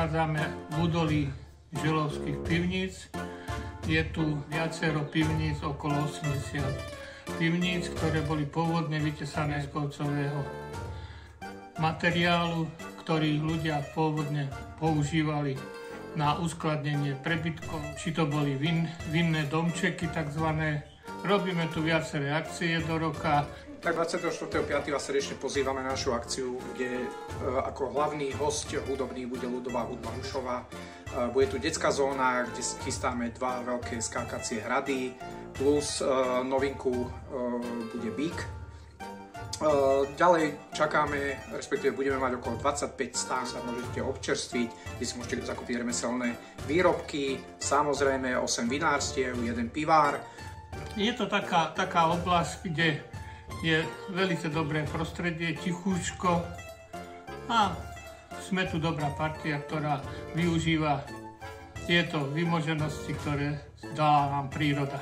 nachádzame v údolí Želovských pivníc. Je tu viacero pivníc, okolo 80 pivníc, ktoré boli pôvodne vytesané z kovcového materiálu, ktorý ľudia pôvodne používali na uskladnenie prebytkov. Či to boli vinné domčeky takzvané. Robíme tu viaceré akcie do roka. Tak 24.5. vás srdečne pozývame na našu akciu, kde ako hlavný hosť hudobný bude ľudová hudba Nušová. Bude tu detská zóna, kde chystáme dva veľké skákacie hrady, plus novinku bude Bík. Ďalej čakáme, respektíve budeme mať okolo 25 stán, sa môžete občerstviť, kde si môžete zakúpiť remeselné výrobky, samozrejme 8 vinárstiev, 1 pivár. Je to taká oblasť, kde je veľmi dobré prostredie, tichúčko a sme tu dobrá partia, ktorá využíva tieto vymoženosti, ktoré dá nám príroda.